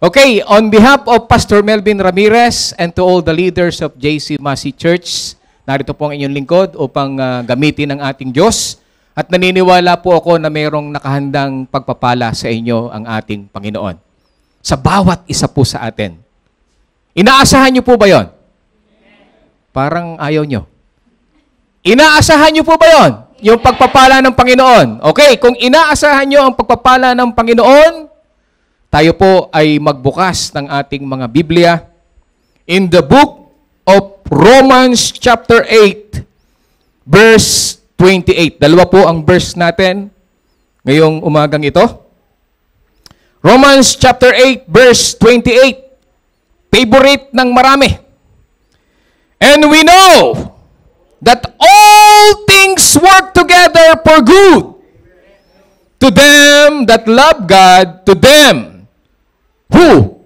Okay, on behalf of Pastor Melvin Ramirez and to all the leaders of JC Masi Church, narito po ang inyong lingkod upang gamitin ng ating Diyos. At naniniwala po ako na mayroong nakahandang pagpapala sa inyo ang ating Panginoon. Sa bawat isa po sa atin. Inaasahan niyo po ba yon? Parang ayaw niyo. Inaasahan niyo po ba yon? Yung pagpapala ng Panginoon. Okay, kung inaasahan niyo ang pagpapala ng Panginoon, tayo po ay magbukas ng ating mga Biblia in the book of Romans chapter 8, verse 28. Dalawa po ang verse natin ngayong umagang ito. Romans chapter 8, verse 28. Favorite ng marami. And we know that all things work together for good to them that love God, to them who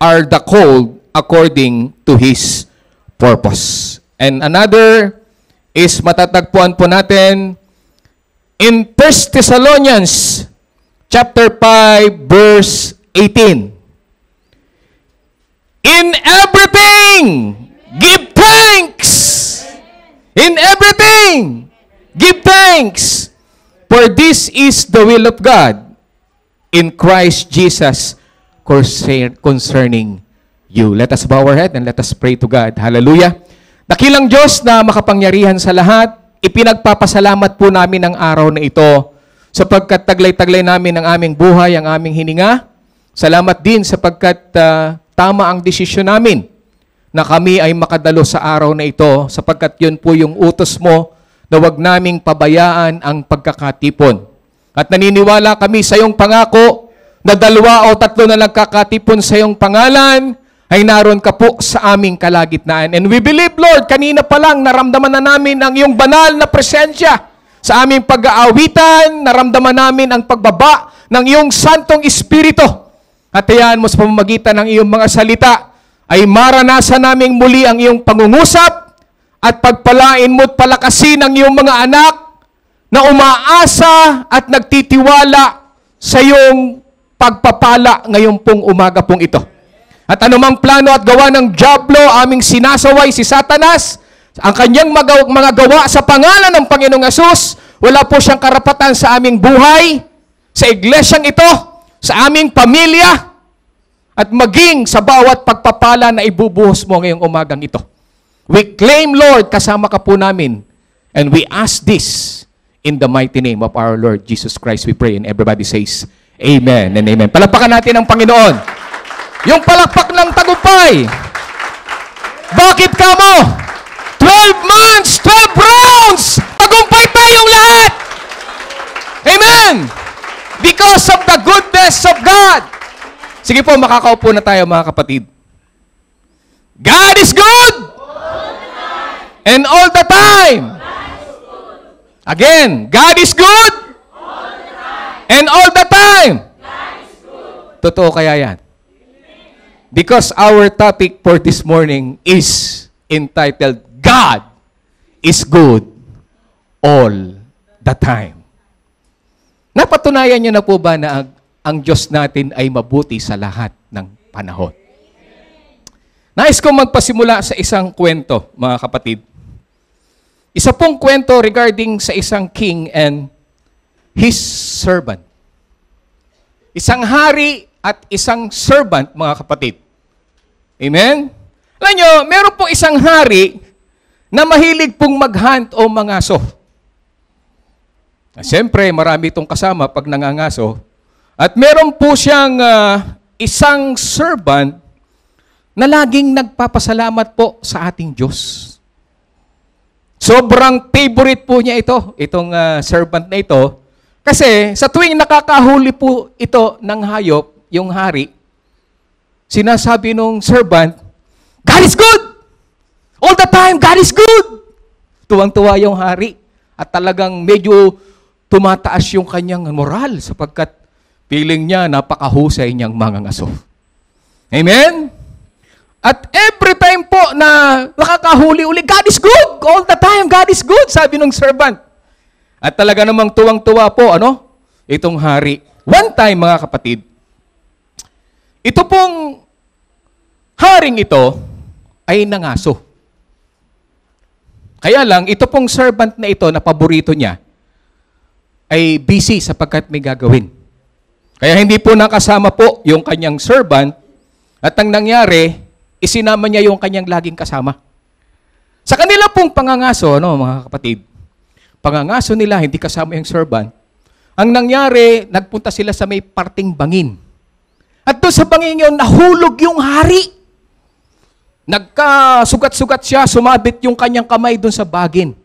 are the called according to His purpose. And another is matatagpuan po natin in 1 Thessalonians chapter 5 verse 18. In everything, give thanks. In everything, give thanks. For this is the will of God in Christ Jesus concerning you. Let us bow our head and let us pray to God. Hallelujah. Dakilang Diyos na makapangyarihan sa lahat, ipinagpapasalamat po namin ang araw na ito sapagkat taglay-taglay namin ang aming buhay, ang aming hininga. Salamat din sapagkat tama ang desisyon namin na kami ay makadalo sa araw na ito sapagkat yun po yung utos mo na huwag naming pabayaan ang pagkakatipon. At naniniwala kami sa iyong pangako na 2 o 3 na nagkakatipon sa iyong pangalan, ay naroon ka po sa aming kalagitnaan. And we believe, Lord, kanina pa lang naramdaman na namin ang iyong banal na presensya sa aming pag-aawitan, naramdaman namin ang pagbaba ng iyong Santong Espiritu. At hayaan mo sa pamamagitan ng iyong mga salita, ay maranasan naming muli ang iyong pangungusap at pagpalain mo at palakasin ang iyong mga anak na umaasa at nagtitiwala sa iyong pagpapala ngayon pong umaga pong ito. At anumang plano at gawa ng dyablo, aming sinasaway si Satanas, ang kanyang mga gawa sa pangalan ng Panginoong Hesus, wala po siyang karapatan sa aming buhay, sa iglesyang ito, sa aming pamilya, at maging sa bawat pagpapala na ibubuhos mo ngayong umagang ito. We claim, Lord, kasama ka po namin, and we ask this in the mighty name of our Lord Jesus Christ, we pray, and everybody says, Amen and amen. Palakpakan natin ang Panginoon. Yung palakpak ng tagumpay. Bakit ka mo? 12 months, 12 rounds. Tagumpay tayong lahat. Amen. Because of the goodness of God. Sige po, makakaupo na tayo mga kapatid. God is good. And all the time. Again, God is good. And all the time. Totoo kaya yan? Because our topic for this morning is entitled, God is good all the time. Napatunayan niyo na po ba na ang Diyos natin ay mabuti sa lahat ng panahon? Nais kong magpasimula sa isang kwento, mga kapatid. Isa pong kwento regarding sa isang king and his servant. Isang hari at isang servant, mga kapatid. Amen? Alam nyo, meron po isang hari na mahilig pong mag-hunt o mangaso. Siyempre, marami itong kasama pag nangangaso. At meron po siyang isang servant na laging nagpapasalamat po sa ating Diyos. Sobrang favorite po niya itong servant na ito. Kasi sa tuwing nakakahuli po ito ng hayop, yung hari, sinasabi nung servant, God is good! All the time, God is good! Tuwang-tuwa yung hari. At talagang medyo tumataas yung kanyang moral sapagkat feeling niya napakahusay niyang mangangaso. Amen? At every time po na nakakahuli-uli, God is good! All the time, God is good! Sabi nung servant. At talaga namang tuwang-tuwa po, itong hari. One time, mga kapatid, Ito pong haring ito ay nangaso. Kaya lang, ito pong servant na ito na paborito niya ay busy sapagkat may gagawin. Kaya hindi po nakasama po yung kanyang servant at ang nangyari, isinama niya yung kanyang laging kasama. Sa kanila pong pangangaso, mga kapatid, pangangaso nila, hindi kasama yung servant, ang nangyari, nagpunta sila sa may parting bangin. At doon sa bangin yun, nahulog yung hari. Nagkasugat-sugat siya, sumabit yung kanyang kamay doon sa bagin.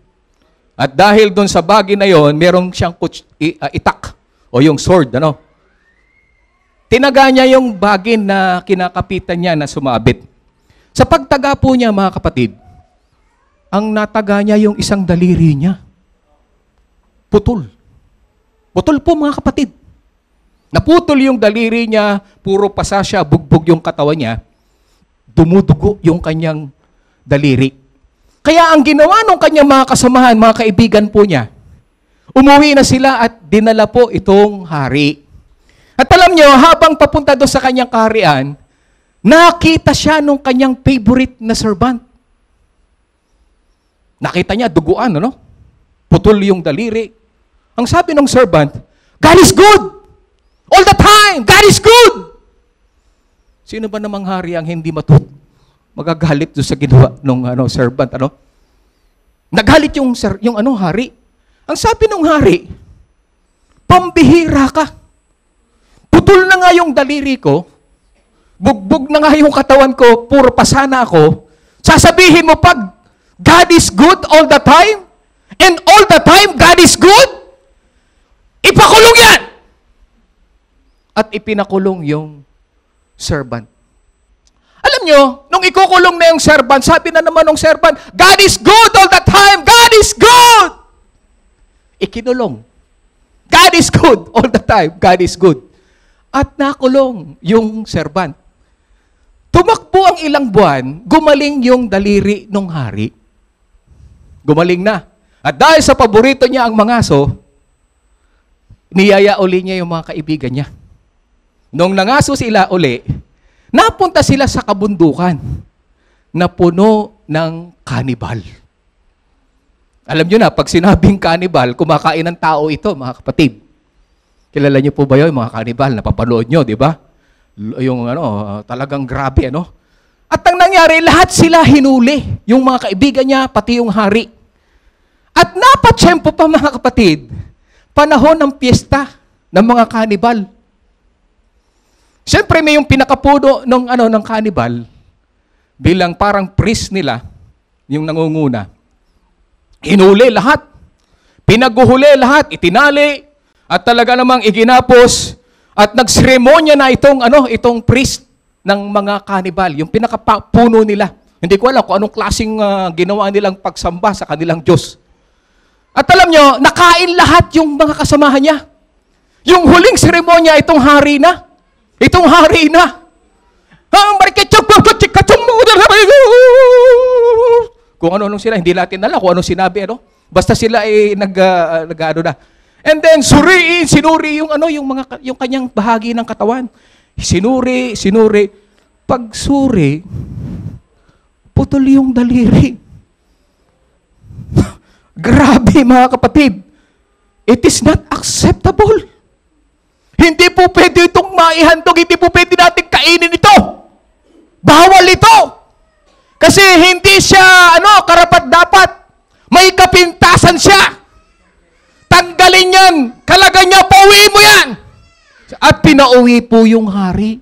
At dahil doon sa bagin na yon, merong siyang itak o yung sword, Tinaga niya yung bagin na kinakapitan niya na sumabit. Sa pagtaga po niya, mga kapatid, ang nataga niya yung isang daliri niya. Putol. Putol po, mga kapatid. Naputol yung daliri niya, puro pasa siya, bugbog yung katawan niya, dumudugo yung kanyang daliri. Kaya ang ginawa ng kanyang mga kasamahan, mga kaibigan po niya, umuwi na sila at dinala po itong hari. At alam nyo, habang papunta doon sa kanyang kaharian, nakita siya nung kanyang favorite na servant. Nakita niya, duguan, Putol yung daliri. Ang sabi ng servant, God is good! All the time! God is good! Sino ba namang hari ang hindi magagalit doon sa ginawa ng servant, Nagalit yung hari. Ang sabi ng hari, pambihira ka. Putol na nga yung daliri ko, bugbog na nga yung katawan ko, puro pasana ako, sasabihin mo pag God is good all the time, and all the time God is good, ipakulong yan! At ipinakulong yung servant. Alam nyo, nung ikukulong na yung servant, sabi na naman ng servant, God is good all the time! God is good! Ikinulong. God is good all the time. God is good. At nakulong yung servant. Tumakbo ang ilang buwan, gumaling yung daliri ng hari. Gumaling na. At dahil sa paborito niya ang mangaso, niyaya uli niya yung mga kaibigan niya. Nung nangaso sila uli, napunta sila sa kabundukan na puno ng kanibal. Alam nyo na, pag sinabing kanibal, kumakain ng tao ito, mga kapatid. Kilala niyo po ba yun, mga kanibal? Napapanood nyo, di ba? Yung talagang grabe, At ang nangyari, lahat sila hinuli. Yung mga kaibigan niya, pati yung hari. At napatsyempo pa, mga kapatid, panahon ng piyesta ng mga kanibal. Siyempre, may yung pinakapuno ng kanibal, bilang parang priest nila, yung nangunguna. Hinuli lahat. Pinaguhuli lahat, itinali, at talaga namang iginapos at nagseremonya na itong priest ng mga kanibal, yung pinakapuno nila. Hindi ko alam kung anong klaseng ginawa nilang pagsamba sa kanilang Diyos. At alam nyo, nakain lahat yung mga kasamahan niya. Yung huling seremonya, itong hari na. Itong hari na. Kung ano-anong sila, hindi natin alam kung anong sinabi, Basta sila ay na. And then sinuri yung kanyang bahagi ng katawan. Sinuri. Pag suri, putol yung daliri. Grabe, mga kapatid. It is not acceptable. Hindi po pwede itong maihandog, hindi po pwede natin kainin ito. Bawal ito. Kasi hindi siya karapat-dapat. May kapintasan siya. Tanggalin yan. Kalagan niya, pauwi mo yan. At pinauwi po yung hari.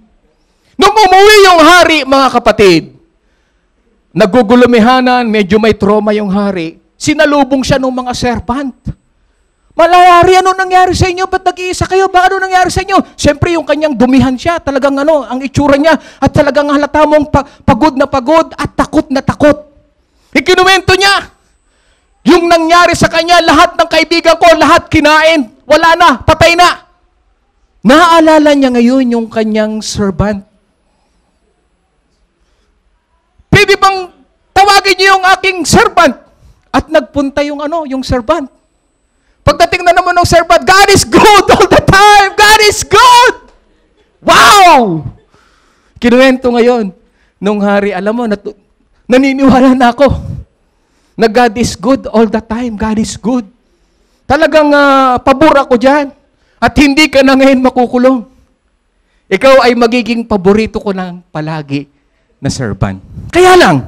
Nung umuwi yung hari, mga kapatid, nagugulumihanan, medyo may trauma yung hari, sinalubong siya ng mga servant. Malari, ano nangyari sa inyo? Ba't nag-iisa kayo? Ba ano nangyari sa inyo? Siyempre, yung kanyang dumihan siya, talagang ang itsura niya, at talagang halata mong pagod na pagod at takot na takot. Ikinuwento niya. Yung nangyari sa kanya, lahat ng kaibigan ko, lahat kinain. Wala na, patay na. Naaalala niya ngayon yung kanyang servant. Pwede bang tawagin niyo yung aking servant? At nagpunta yung servant. Pagdating na naman ng servant, God is good all the time. God is good. Wow! Kinuwento ngayon, nung hari, alam mo, naniniwala na ako na God is good all the time. God is good. Talagang pabor ako dyan. At hindi ka na ngayon makukulong. Ikaw ay magiging paborito ko lang palagi na servant. Kaya lang,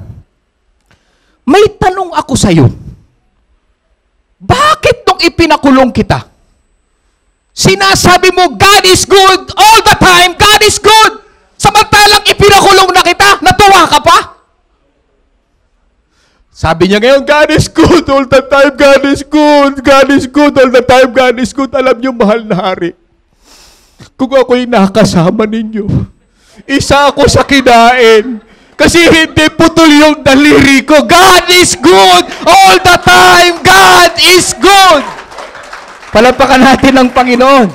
may tanong ako sa'yo. Bakit nung ipinakulong kita, sinasabi mo, God is good all the time, God is good. Samantalang ipinakulong na kita, natuwa ka pa? Sabi niya ngayon, God is good all the time, God is good, God is good all the time, God is good. Alam niyo, mahal na hari, kung ako'y nakasama ninyo, isa ako sa kinain. Kasi hindi putol yung daliri ko. God is good all the time. God is good. Palapakan natin ang Panginoon.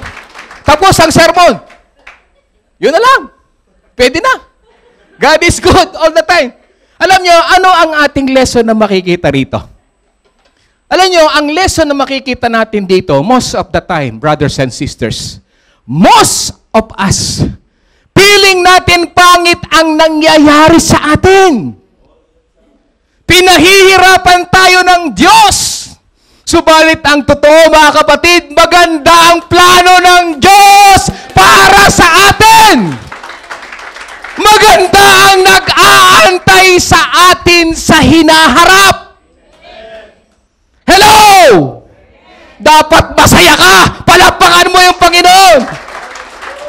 Tapos ang sermon. Yun na lang. Pwede na. God is good all the time. Alam nyo, ano ang ating lesson na makikita rito? Alam nyo, ang lesson na makikita natin dito, most of the time, brothers and sisters, most of us, feeling natin pangit ang nangyayari sa atin. Pinahihirapan tayo ng Diyos. Subalit ang totoo, mga kapatid, maganda ang plano ng Diyos para sa atin. Maganda ang nag-aantay sa atin sa hinaharap. Hello! Dapat masaya ka. Palapakan mo yung Panginoon.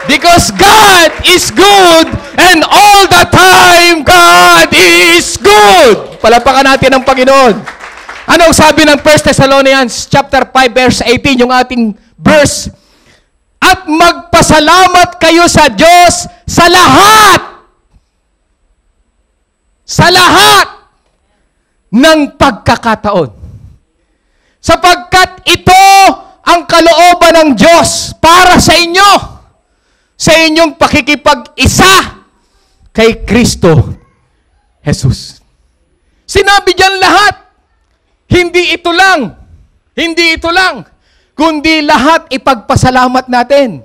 Because God is good and all the time God is good. Palapakan natin ang Panginoon. Anong sabi ng 1 Thessalonians chapter 5 verse 18, yung ating verse? At magpasalamat kayo sa Diyos sa lahat. Sa lahat ng pagkakataon. Sapagkat ito ang kalooban ng Diyos para sa inyo, sa inyong pakikipag-isa kay Kristo Jesus. Sinabi diyan lahat. Hindi ito lang. Hindi ito lang. Kundi lahat ipagpasalamat natin.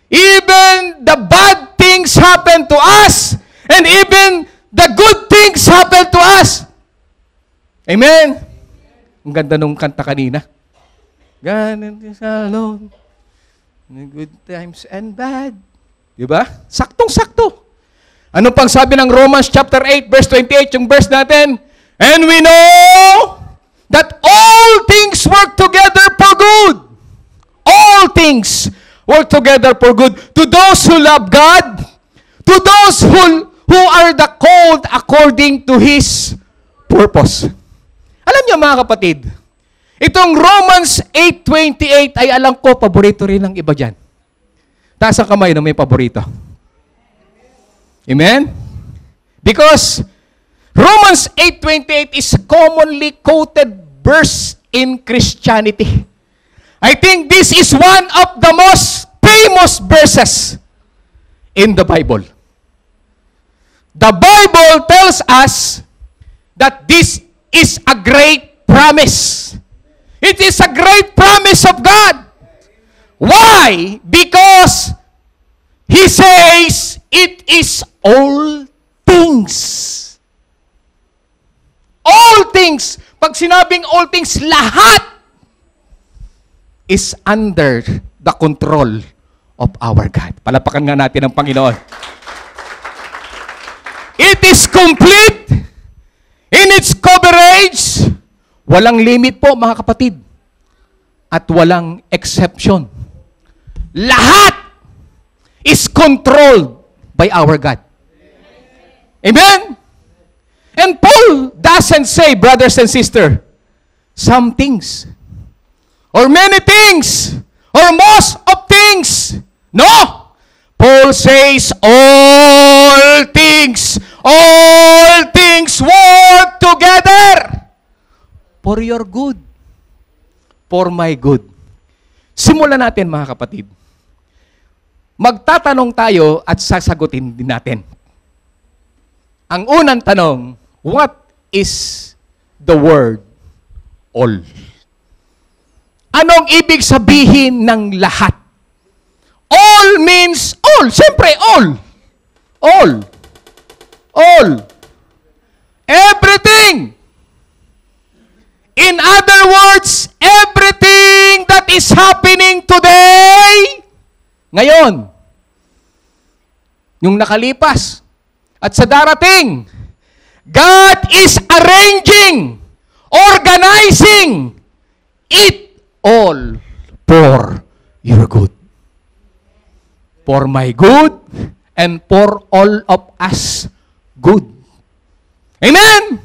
Even the bad things happen to us, and even the good things happen to us. Amen? Ang ganda nung kanta kanina. God is alone. Good times and bad. Diba? Saktong-sakto. Ano pang sabi ng Romans chapter 8 verse 28, yung verse natin? And we know that all things work together for good. All things work together for good. To those who love God, to those who are the called according to His purpose. Alam niyo mga kapatid, itong Romans 8:28 ay alam ko, paborito rin ng iba dyan. Taas ang kamay na may paborito. Amen? Because Romans 8:28 is commonly quoted verse in Christianity. I think this is one of the most famous verses in the Bible. The Bible tells us that this is a great promise. It is a great promise of God. Why? Because He says it is all things. All things. Pag sinabing all things, lahat is under the control of our God. Palapakan nga natin ang Panginoon. It is complete in its coverage. Walang limit po, mga kapatid. At walang exception. Lahat is controlled by our God. Amen? And Paul doesn't say, brothers and sisters, some things, or many things, or most of things. No! Paul says, all things work together for your good, for my good. Simulan natin, mga kapatid. Magtatanong tayo at sasagutin din natin. Ang unang tanong, what is the word all? Anong ibig sabihin ng lahat? All means all. Siyempre, all. All. ngayon, yung nakalipas, at sa darating, God is arranging, organizing it all for your good. For my good and for all of us good. Amen?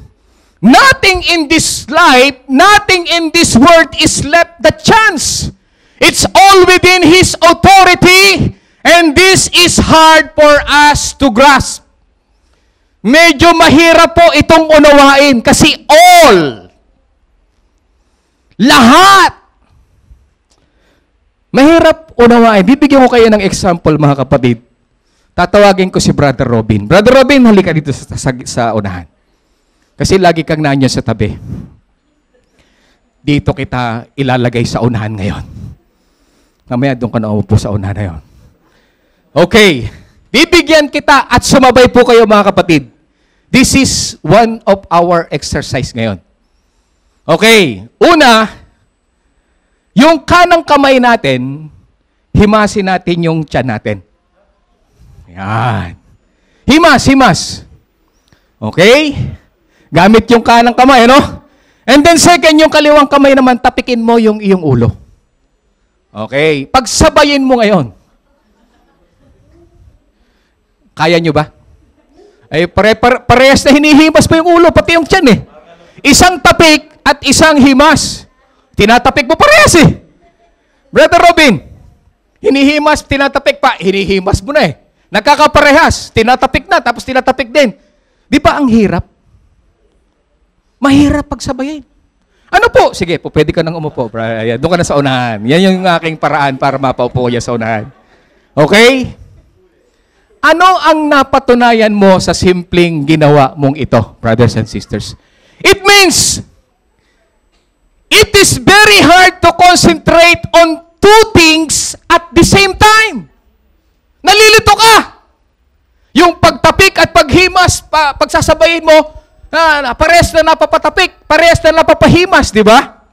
Nothing in this life, nothing in this world is left the chance. It's all within His authority, and this is hard for us to grasp. Medyo mahirap po itong unawain kasi all, lahat, mahirap unawain. Bibigyan ko kayo ng example, mga kapatid. Tatawagin ko si Brother Robin. Brother Robin, halika dito sa unahan. Kasi lagi kang nandiyan sa tabi. Dito kita ilalagay sa unahan ngayon. Mamaya doon ka na umupo sa unahan na yun. Okay. Bibigyan kita at sumabay po kayo, mga kapatid. This is one of our exercise ngayon. Okay. Una, yung kanang kamay natin, himasin natin yung tiyan natin. Yan. Himas. Okay? Gamit yung kanang kamay, no? And then second, yung kaliwang kamay naman, tapikin mo yung iyong ulo. Okay. Pagsabayin mo ngayon. Kaya nyo ba? Ay, parehas na hinihimas pa yung ulo, pati yung tiyan eh. Isang tapik at isang himas. Tinatapik mo parehas eh. Brother Robin, hinihimas, tinatapik pa, hinihimas mo na eh. Nagkakaparehas, tinatapik na, tapos tinatapik din. Di ba ang hirap? Mahirap pagsabayin. Ano po? Sige po, pwede ka nang umupo. Doon ka na sa unahan. Yan yung aking paraan para mapaupo niya sa unahan. Okay? Ano ang napatunayan mo sa simpleng ginawa mong ito, brothers and sisters? It means, it is very hard to concentrate on two things at the same time. Nalilito ka. Yung pagtapik at paghimas, pagsasabayin mo, parehas na napapatapik, parehas na napapahimas, di ba?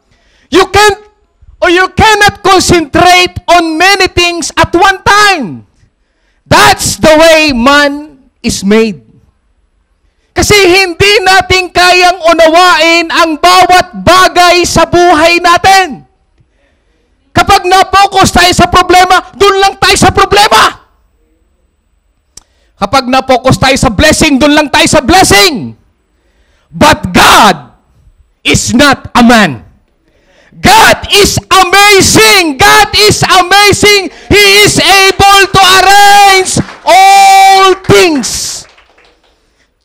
You cannot concentrate on many things at one time. That's the way man is made. Kasi hindi natin kayang unawain ang bawat bagay sa buhay natin. Kapag na-focus tayo sa problema, doon lang tayo sa problema. Kapag na-focus tayo sa blessing, doon lang tayo sa blessing. But God is not a man. God is amazing. God is amazing. He is able to arrange all things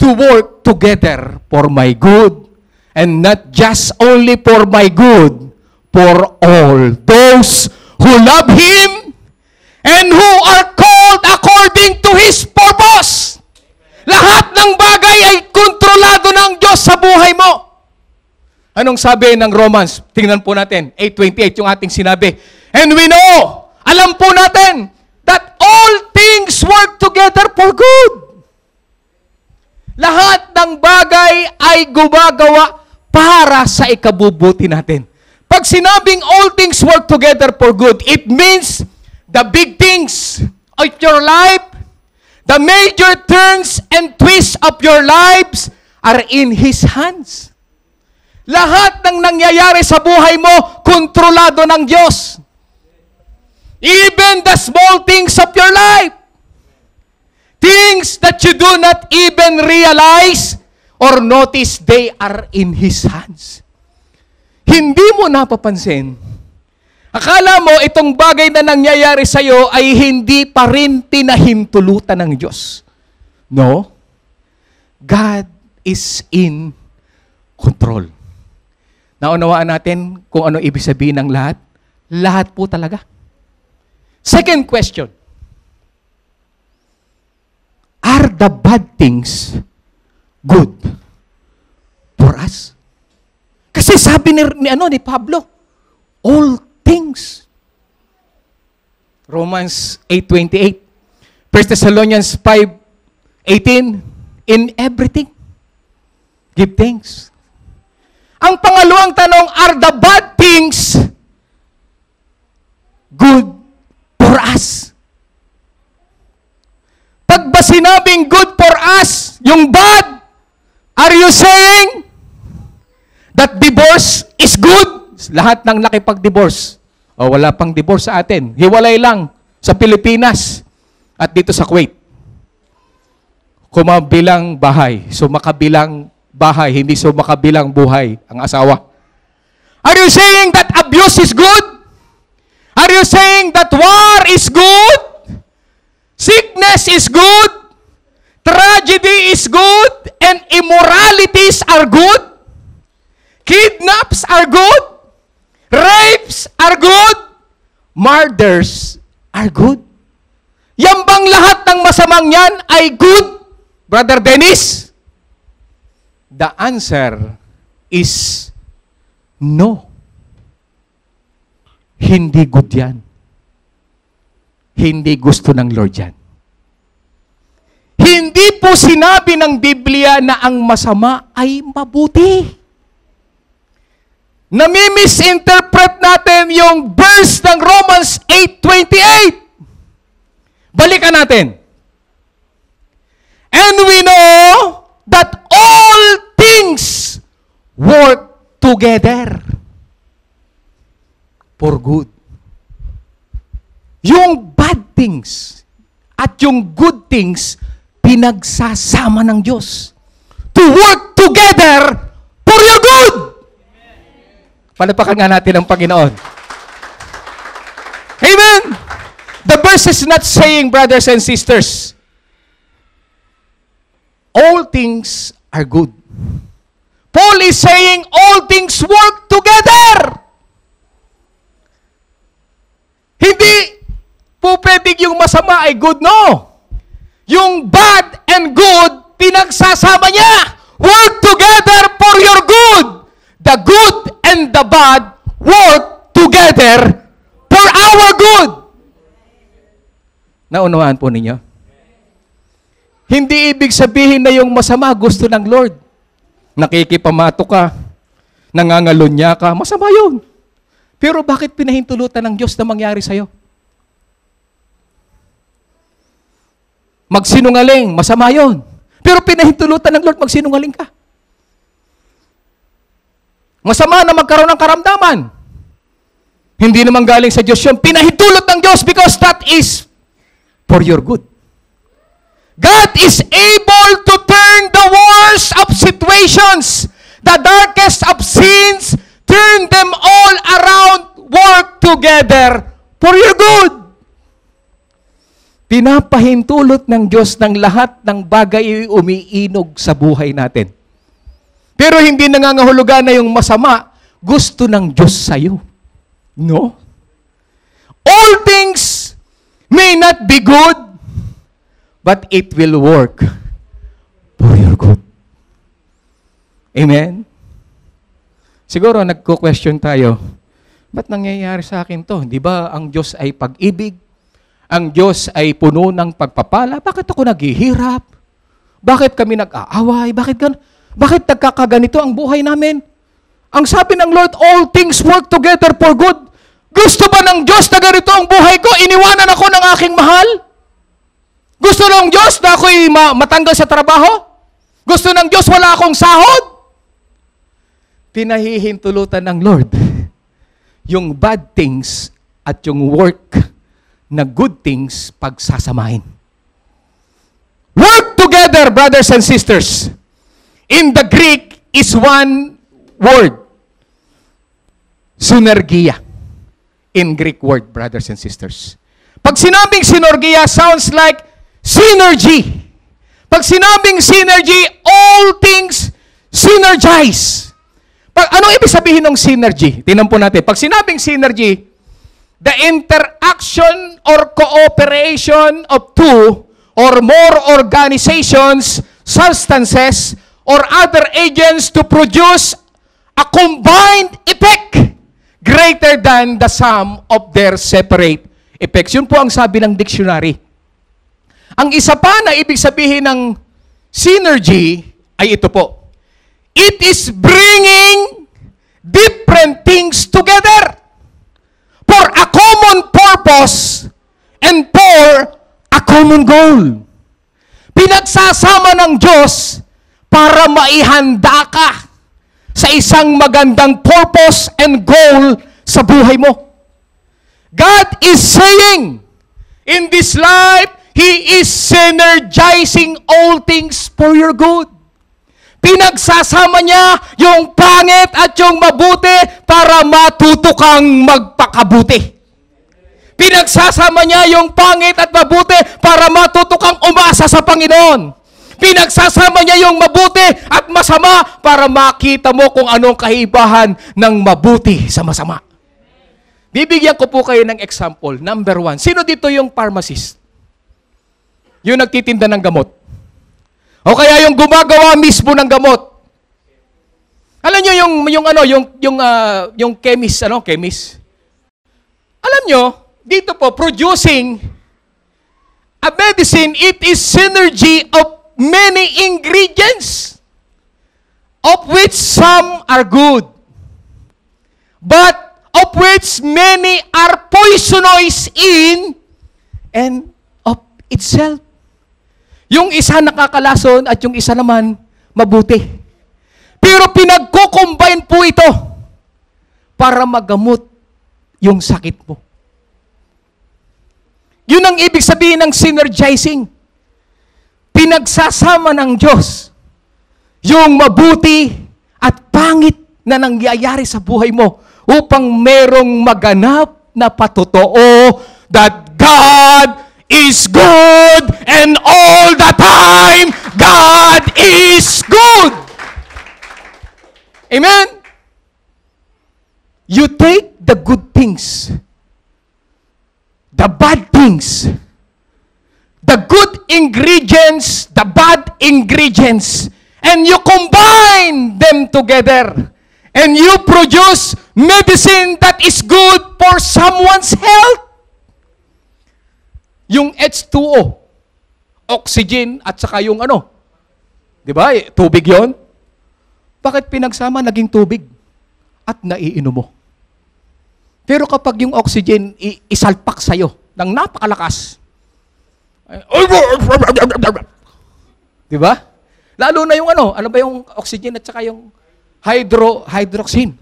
to work together for my good, and not just only for my good, for all those who love Him and who are called according to His purpose. Lahat ng bagay ay kontrolado ng Diyos sa buhay mo. Anong sabi ng Romans? Tingnan po natin. 8:28 yung ating sinabi. And we know, alam po natin, that all things work together for good. Lahat ng bagay ay gumagawa para sa ikabubuti natin. Pag sinabing all things work together for good, it means the big things of your life, the major turns and twists of your lives are in His hands. Lahat ng nangyayari sa buhay mo, kontrolado ng Diyos. Even the small things of your life. Things that you do not even realize or notice, they are in His hands. Hindi mo napapansin. Akala mo itong bagay na nangyayari sa iyo ay hindi pa rin pinahintulutan ng Diyos. No. God is in control. Naunawaan natin kung ano ibig sabihin ng lahat? Lahat po talaga. Second question. Are the bad things good for us? Kasi sabi ni Pablo, all things. Romans 8:28. 1 Thessalonians 5:18. In everything, give thanks. Ang pangalawang tanong, are the bad things good for us? sinabing good for us, yung bad, are you saying that divorce is good? Lahat ng nakipag-divorce. O wala pang divorce sa atin. Hiwalay lang sa Pilipinas at dito sa Kuwait. Kumabilang bahay. Sumakabilang bahay, hindi sumakabilang buhay ang asawa. Are you saying that abuse is good? Are you saying that war is good? Sickness is good? Tragedy is good? And immoralities are good? Kidnaps are good? Rapes are good? Murders are good? Yan bang lahat ng masamang yan ay good, Brother Dennis? The answer is no. Hindi good yan. Hindi gusto ng Lord yan. Hindi po sinabi ng Biblia na ang masama ay mabuti. Nami-misinterpret natin yung verse ng Romans 8:28. Balikan natin. And we know that all things work together for good. Yung bad things at yung good things, pinagsasama ng Diyos to work together for your good. Palapakan nga natin ang Panginoon. Amen! The verse is not saying, brothers and sisters, all things are good. Paul is saying, all things work together. Hindi po pwedeng yung masama ay good, no. Yung bad and good, pinagsasama niya. Work together for your good. The good and the bad work together for our good. Naunawaan po ninyo? Hindi ibig sabihin na yung masama gusto ng Lord. Nakikipamato ka, nangangalunya ka, masama yun. Pero bakit pinahintulutan ng Diyos na mangyari sa'yo? Magsinungaling, masama yun. Pero pinahintulutan ng Lord, magsinungaling ka. Masama na magkaroon ng karamdaman. Hindi naman galing sa Diyos yun. Pinahintulot ng Diyos because that is for your good. God is able to turn the worst of situations, the darkest of sins, turn them all around, work together for your good. Pinapahintulot ng Diyos ng lahat ng bagay umiinog sa buhay natin. Pero hindi nangangahulugan na yung masama, gusto ng Diyos sa'yo. No? All things may not be good, but it will work for your good. Amen? Siguro nagko-question tayo, ba't nangyayari sa akin to? Di ba ang Diyos ay pag-ibig? Ang Diyos ay puno ng pagpapala? Bakit ako naghihirap? Bakit kami nag-aaway? Bakit nagkakaganito ang buhay namin? Ang sabi ng Lord, all things work together for good. Gusto ba ng Diyos na ganito ang buhay ko? Iniwanan ako ng aking mahal? Gusto ng Diyos na ako'y matanggal sa trabaho? Gusto ng Diyos wala akong sahod? Pinahihintulutan ng Lord yung bad things at yung work na good things pagsasamahin. Work together, brothers and sisters. In the Greek is one word. Synergia. In Greek word, brothers and sisters. Pag sinabing synergia, sounds like synergy. Pag sinabing synergy, all things synergize. Anong ibig sabihin ng synergy? Tingnan po natin. Pag sinabing synergy, the interaction or cooperation of two or more organizations, substances, or other agents to produce a combined effect greater than the sum of their separate effects. Yun po ang sabi ng dictionary. Ang isa pa na ibig sabihin ng synergy ay ito po. It is bringing different things together for a common purpose and for a common goal. Pinagsasama ng Diyos para maihanda ka sa isang magandang purpose and goal sa buhay mo. God is saying, in this life, He is synergizing all things for your good. Pinagsasama niya yung pangit at yung mabuti para matuto kang magpakabuti. Pinagsasama niya yung pangit at mabuti para matuto kang umasa sa Panginoon. Pinagsasama niya yung mabuti at masama para makita mo kung anong kaibahan ng mabuti sa masama. Bibigyan ko po kayo ng example. Number 1. Sino dito yung pharmacist? Yung nagtitinda ng gamot. O kaya yung gumagawa mismo ng gamot. Alam niyo yung chemist, chemist. Alam niyo, dito po producing a medicine, it is synergy of many ingredients, of which some are good, but of which many are poisonous in and of itself. Yung isa nakakalason at yung isa naman mabuti. Pero pinagko-combine po ito para magamot yung sakit mo. Yun ang ibig sabihin ng synergizing. Pinagsasama ng Diyos yung mabuti at pangit na nangyayari sa buhay mo upang merong maganap na patotoo that God is good and all the time God is good. Amen? You take the good things, the bad things, the good ingredients, the bad ingredients, and you combine them together. And you produce medicine that is good for someone's health. Yung H2O, oxygen, at saka yung di ba? Tubig yon. Bakit pinagsama naging tubig at naiinom mo? Pero kapag yung oxygen isalpak sa'yo ng napakalakas, di ba? Lalo na yung ano ba yung oxygen at saka yung hydrogen.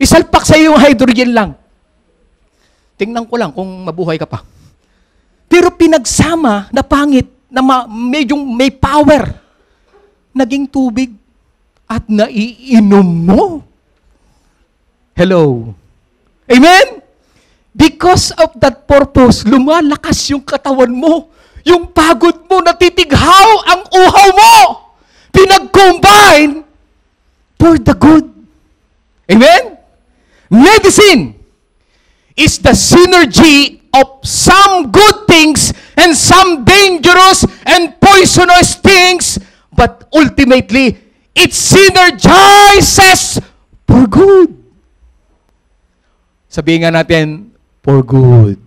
Isalpak sa'yo yung hydrogen lang. Tingnan ko lang kung mabuhay ka pa. Pero pinagsama na pangit, na medyo may power, naging tubig at naiinom mo. Hello. Amen? Because of that purpose, lumalakas yung katawan mo. Yung pagod mo, natitighaw ang uhaw mo. Pinag-combine for the good. Amen? Medicine is the synergy of some good things and some dangerous and poisonous things, but ultimately, it synergizes for good. Sabihin nga natin, for good.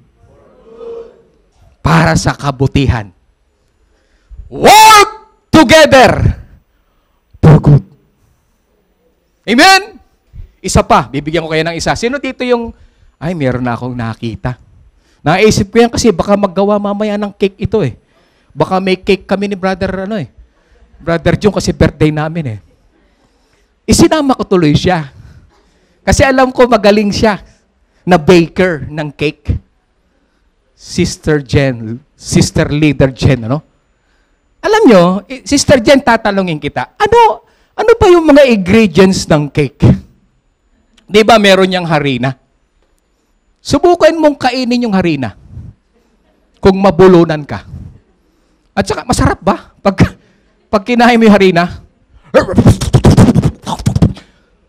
Para sa kabutihan. Work together for good. Amen? Isa pa, bibigyan ko kayo ng isa. Sino dito yung, meron na akong nakita. Naisip ko yan kasi baka maggawa mamaya ng cake ito eh. Baka may cake kami ni Brother Brother Jung kasi birthday namin eh. Isinama ko tuloy siya. Kasi alam ko magaling siya na baker ng cake. Sister Leader Jen, Alam nyo, Sister Jen, tatalungin kita, ano ba yung mga ingredients ng cake? Di ba meron niyang harina? Subukan mong kainin yung harina kung mabulunan ka. At saka, masarap ba? Pag kinain mo yung harina,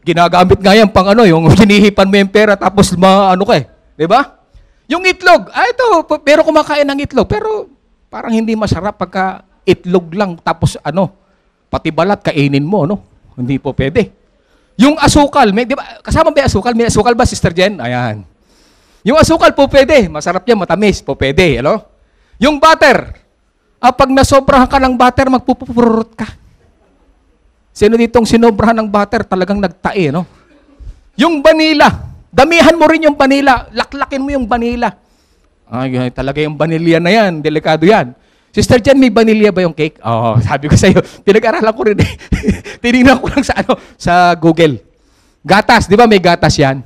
ginagamit nga yan pang yung hinihipan mo yung pera tapos di ba? Yung itlog, ito, pero kumakain ng itlog, pero parang hindi masarap pagka itlog lang tapos pati balat kainin mo, Hindi po pwede. Yung asukal, di ba, kasama ba yung asukal? May asukal ba, Sister Jen? Ayan. Yung asukal po pwede, masarap yan, matamis, po pwede, Yung butter, pag nasobrahan ka ng butter, magpupurot ka. Sino ditong sinobrahan ng butter, talagang nagtae, Yung vanilla, damihan mo rin yung vanilla, laklakin mo yung vanilla. Talaga yung vanilla na yan, delikado yan. Sister Jen, may vanilla ba yung cake? Oo, sabi ko sa iyo, pinag-aralan ko rin eh. Tinignan ko lang sa Google. Gatas, di ba may gatas yan?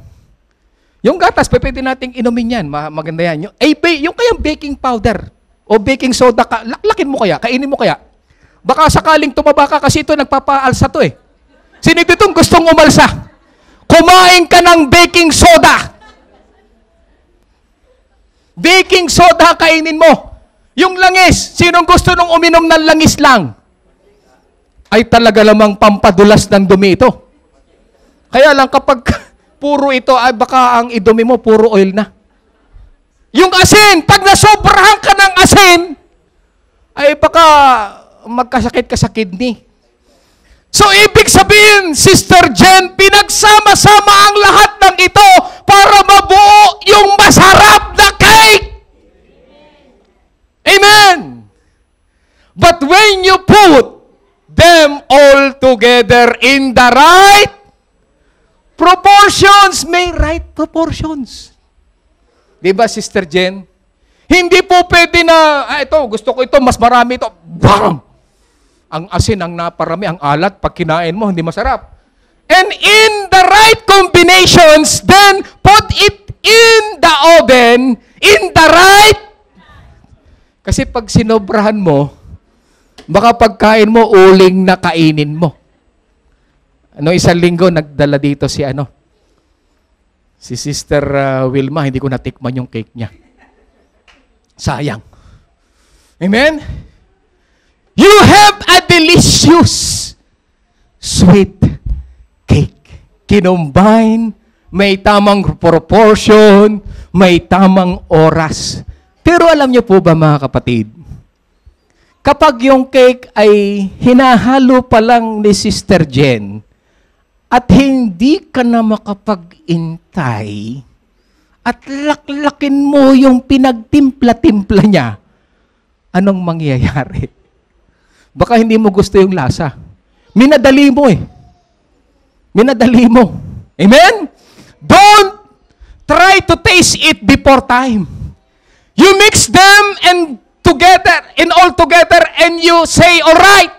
Yung gatas, pwede nating inumin yan. Maganda yan. Yung kayang baking powder o baking soda, laklakin mo kaya, kainin mo kaya. Baka sakaling tumaba ka kasi ito nagpapaalsa to eh. Sino itong gustong umalsa? Kumain ka ng baking soda. Baking soda kainin mo. Yung langis, sinong gusto nung uminom ng langis lang? Ay talaga lamang pampadulas ng dumi ito. Kaya lang kapag puro ito, ay baka ang idumi mo puro oil na. Yung asin, pag nasobrahan ka ng asin, ay baka magkasakit ka sa kidney. So, ibig sabihin, Sister Jen, pinagsama-sama ang lahat ng ito para mabuo yung masarap na cake. Amen. But when you put them all together in the right proportions, may right proportions. Diba, Sister Jen? Hindi po pwede na, ito, gusto ko ito, mas marami ito. Bam! Ang asin, ang naparami, ang alat, pag kinain mo, hindi masarap. And in the right combinations, then put it in the oven, in the right. Kasi pag sinobrahan mo, baka pagkain mo, uling na kainin mo. Isang linggo, nagdala dito si Sister Wilma, hindi ko natikman yung cake niya. Sayang. Amen? You have a delicious sweet cake. Kinumbine, may tamang proportion, may tamang oras. Pero alam niyo po ba mga kapatid, kapag yung cake ay hinahalo pa lang ni Sister Jen at hindi ka na makapag-intay at laklakin mo yung pinagtimpla-timpla niya, anong mangyayari? Baka hindi mo gusto yung lasa. Minadali mo eh. Minadali mo. Amen? Don't try to taste it before time. You mix them and all together, and you say, all right,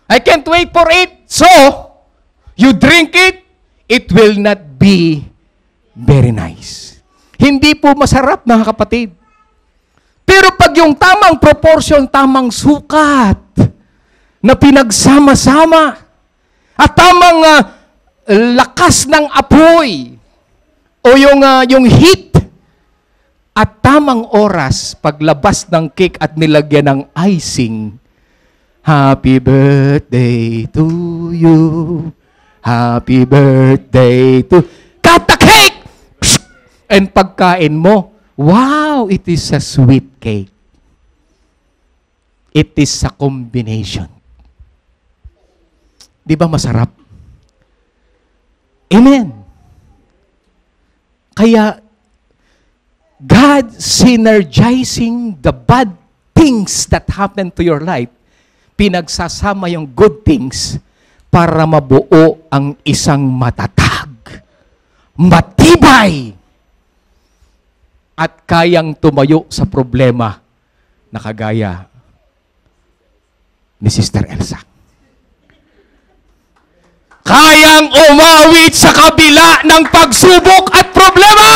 I can't wait for it. So, you drink it, it will not be very nice. Hindi po masarap, mga kapatid. Pero pag yung tamang proportion, tamang sukat, na pinagsama-sama, at tamang lakas ng apoy, o yung heat, at tamang oras, paglabas ng cake at nilagyan ng icing, Happy birthday to you, happy birthday to... Cut the cake! And pagkain mo, wow, it is a sweet cake. It is a combination. Di ba masarap? Amen. Kaya, God synergizing the bad things that happen to your life, pinagsasama yung good things para mabuo ang isang matatag, matibay, at kayang tumayo sa problema na kagaya ni Sister Elsa. Kayang umawit sa kabila ng pagsubok at problema!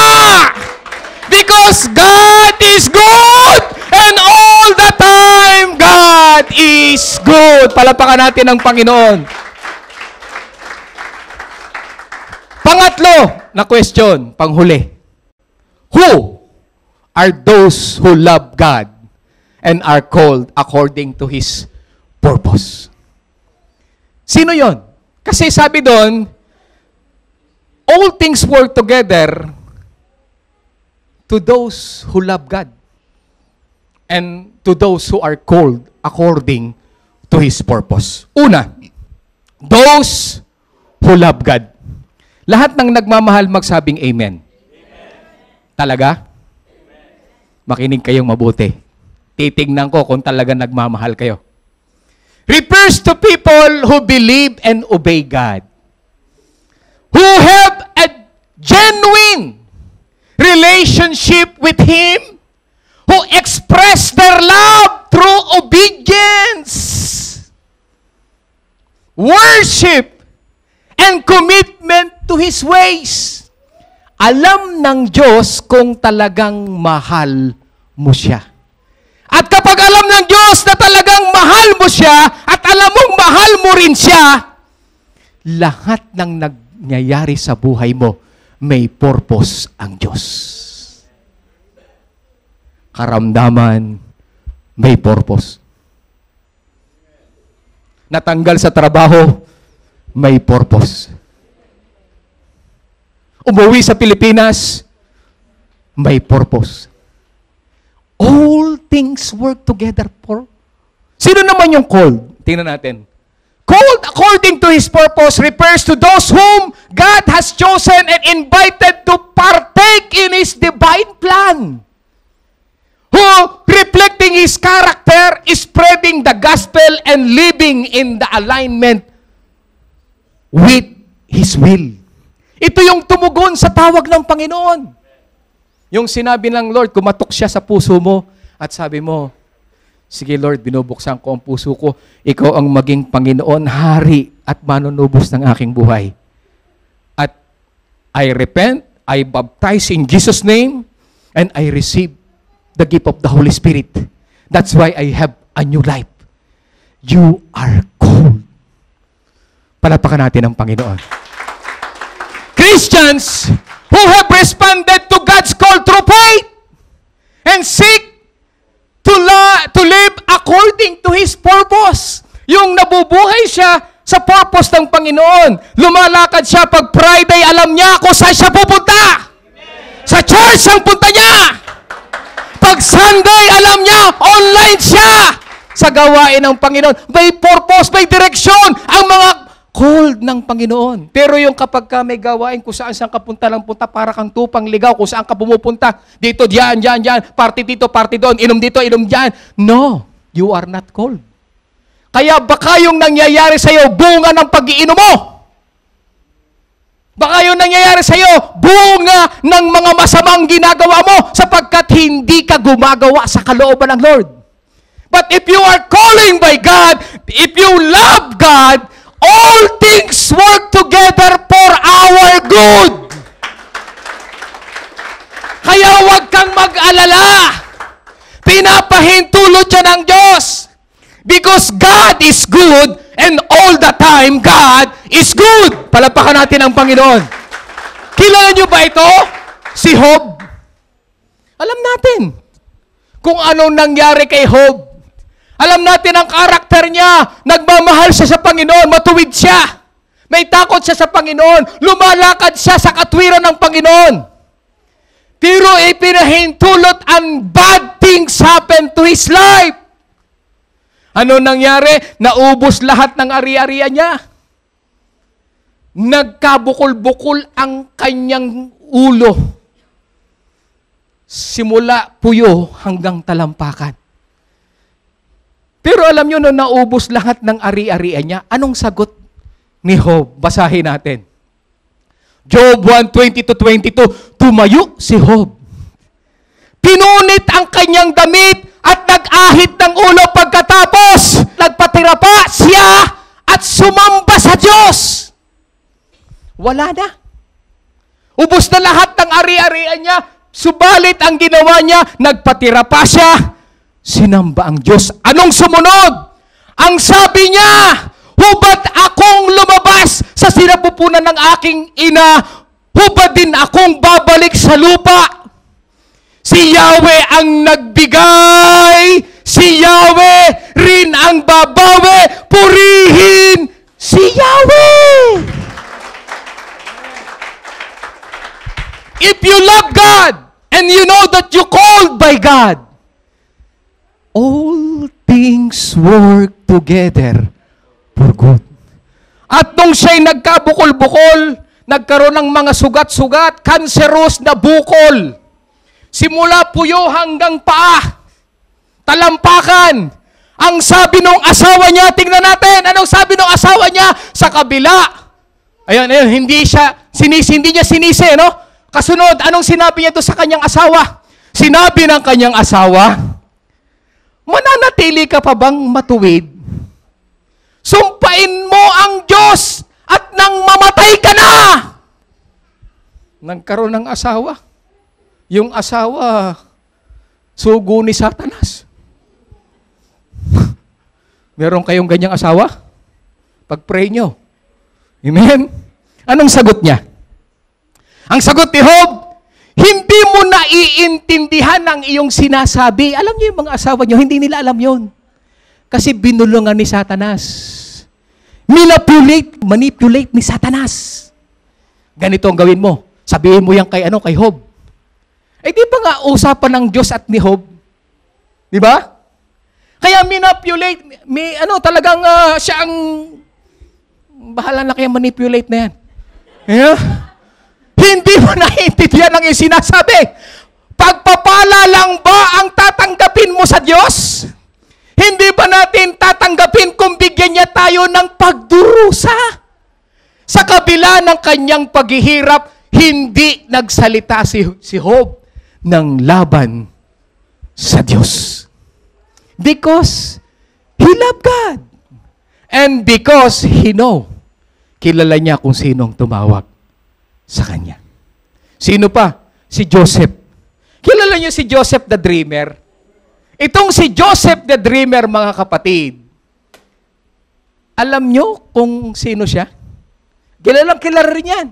Because God is good! And all the time, God is good! Palapakan natin ang Panginoon. Pangatlo na question, panghuli. Who are those who love God and are called according to His purpose? Sino yon? Kasi sabi doon, all things work together to those who love God and to those who are called according to His purpose. Una, those who love God. Lahat ng nagmamahal magsabing amen. Talaga? Makinig kayong mabuti. Titingnan ko kung talaga nagmamahal kayo. Refers to people who believe and obey God. Who have a genuine relationship with Him. Who express their love through and commitment to His ways. Alam ng Diyos kung talagang mahal mo siya. At kapag alam ng Diyos na talagang mahal mo siya at alam mong mahal mo rin siya, lahat ng nangyayari sa buhay mo, may purpose ang Diyos. Karamdaman, may purpose. Natanggal sa trabaho, may purpose. Umuwi sa Pilipinas, may purpose. All things work together for... Sino naman yung called? Tingnan natin. Called according to His purpose refers to those whom God has chosen and invited to partake in His divine plan. Who, reflecting His character, is spreading the gospel and living in the alignment with His will. Ito yung tumugon sa tawag ng Panginoon. Yung sinabi ng Lord, kumatok siya sa puso mo at sabi mo, sige Lord, binubuksan ko ang puso ko. Ikaw ang maging Panginoon, Hari at manunubos ng aking buhay. At I repent, I baptize in Jesus' name, and I receive the gift of the Holy Spirit. That's why I have a new life. You are called. Palapakan natin ang Panginoon. Christians who have responded to God's call through faith and seek to live according to His purpose. Yung nabubuhay siya sa purpose ng Panginoon. Lumalakad siya pag Friday, alam niya kung saan siya pupunta. Sa church ang punta niya. Pag Sunday, alam niya, online siya. Sa gawain ng Panginoon, may purpose, may direksyon ang mga called ng Panginoon. Pero yung kapag ka may gawain kung saan ka punta lang punta, para kang tupang ligaw, kung saan ka pumupunta, dito, diyan, party dito, party doon, inom dito, inom diyan. No, you are not called. Kaya baka yung nangyayari sa iyo, bunga ng pag-iinom mo. Baka yung nangyayari sa iyo, bunga ng mga masamang ginagawa mo sapagkat hindi ka gumagawa sa kalooban ng Lord. But if you are calling by God, if you love God, all things work together for our good. Kaya huwag kang mag-alala. Pinapahintulot siya ng Diyos. Because God is good and all the time God is good. Palapakan natin ang Panginoon. Kilala niyo ba ito? Si Job. Alam natin kung anong nangyari kay Job. Alam natin ang karakter niya. Nagmamahal siya sa Panginoon. Matuwid siya. May takot siya sa Panginoon. Lumalakad siya sa katwiran ng Panginoon. Pero ipinahintulot and bad things happen to his life. Ano nangyari? Naubos lahat ng ari-arian niya. Nagkabukol-bukol ang kanyang ulo. Simula puyo hanggang talampakan. Pero alam nyo, nung naubos lahat ng ari-arian niya, anong sagot ni Job? Basahin natin. Job 1:20-22, tumayo si Job. Pinunit ang kanyang damit at nag-ahit ng ulo pagkatapos. Nagpatira pa siya at sumamba sa Diyos. Wala na. Ubos na lahat ng ari-arian niya. Subalit ang ginawa niya, nagpatira pa siya. Sinamba ang Diyos. Anong sumunod? Ang sabi niya, hubad akong lumabas sa sinapupunan ng aking ina, hubad din akong babalik sa lupa. Si Yahweh ang nagbigay, si Yahweh rin ang babawi, purihin si Yahweh. If you love God, and you know that you called by God, all things work together for good. At nung siya'y nagkabukol-bukol, nagkaroon ng mga sugat-sugat, cancerous na bukol, simula puyo hanggang paa, talampakan. Ang sabi ng asawa niya, tingnan natin, anong sabi ng asawa niya sa kabila? Ayun, hindi niya sinisi, no? Kasunod, anong sinabi niya doon sa kanyang asawa? Sinabi ng kanyang asawa, mananatili ka pa bang matuwid? Sumpain mo ang Diyos at nang mamatay Patay ka na! Nagkaroon ng asawa. Yung asawa, sugo ni Satanas. Meron kayong ganyang asawa? Pag-pray nyo. Amen? Anong sagot niya? Ang sagot ni Job, hindi mo naiintindihan ang iyong sinasabi. Alam niyo yung mga asawa niyo, hindi nila alam yon. Kasi binulungan ni Satanas. Manipulate ni Satanas. Ganito ang gawin mo. Sabihin mo yan kay Job. Eh di ba nga usapan ng Diyos at ni Job? Di ba? Kaya manipulate, talagang siya ang bahala na kaya manipulate na yan. Yeah? Hindi mo naiintindihan ang iyong sinasabi. Pagpapala lang ba ang tatanggapin mo sa Diyos? Hindi ba natin tatanggapin kung bigyan niya tayo ng pagdurusa? Sa kabila ng kanyang paghihirap, hindi nagsalita si Job ng laban sa Diyos. Because he loved God. And because he know, kilala niya kung sinong tumawag sa kanya. Sino pa? Si Joseph. Kilala niyo si Joseph the Dreamer? Itong si Joseph the Dreamer, mga kapatid, alam niyo kung sino siya? Kilala rin yan.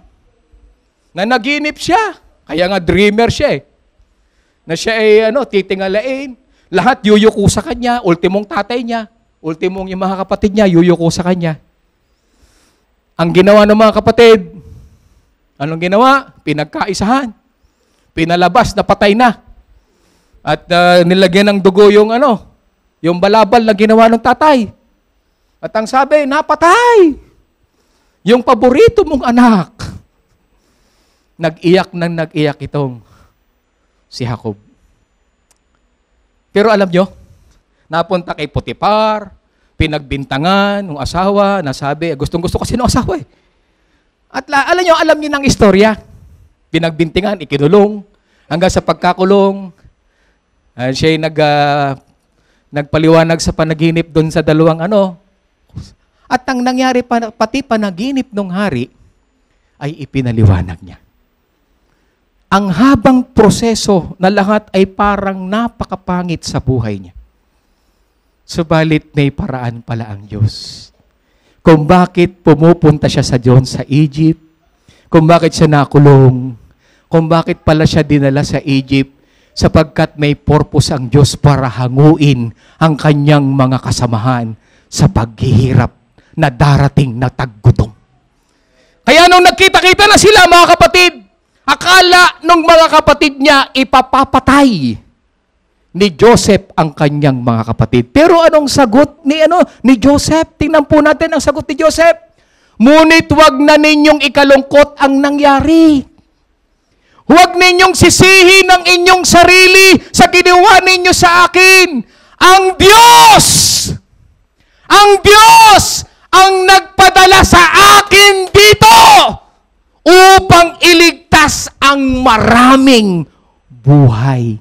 Na naginip siya. Kaya nga dreamer siya eh. Na siya ay titingalain. Lahat yuyuko sa kanya. Ultimong tatay niya. Ultimong yung mga kapatid niya, yuyuko sa kanya. Ang ginawa ng mga kapatid, anong ginawa? Pinagkaisahan. Pinalabas na patay na. At nilagyan ng dugo yung yung balabal na ginawa ng tatay. At ang sabi, napatay. Yung paborito mong anak. Nag-iyak itong si Jacob. Pero alam nyo, napunta kay Potiphar, pinagbintangan ng asawa, nasabi, gustong-gusto kasi ng asawa eh. At alam niyo ng istorya. Pinagbintangan, ikinulong, hanggang sa pagkakulong, siya'y nagpaliwanag sa panaginip doon sa dalawang At ang nangyari, pati panaginip ng hari, ay ipinaliwanag niya. Ang habang proseso na lahat ay parang napakapangit sa buhay niya. Subalit may paraan pala ang Diyos. Kung bakit pumupunta siya sa Egypt, kung bakit siya nakulong, kung bakit pala siya dinala sa Egypt, sapagkat may purpose ang Diyos para hanguin ang kanyang mga kasamahan sa paghihirap na darating na taggutom. Kaya nung nagkita-kita na sila, mga kapatid, akala nung mga kapatid niya ipapapatay ni Joseph ang kanyang mga kapatid. Pero anong sagot ni Joseph? Tingnan po natin ang sagot ni Joseph. Ngunit wag na ninyong ikalungkot ang nangyari. Huwag ninyong sisihin ang inyong sarili sa ginawa ninyo sa akin. Ang Diyos ang nagpadala sa akin dito upang iligtas ang maraming buhay.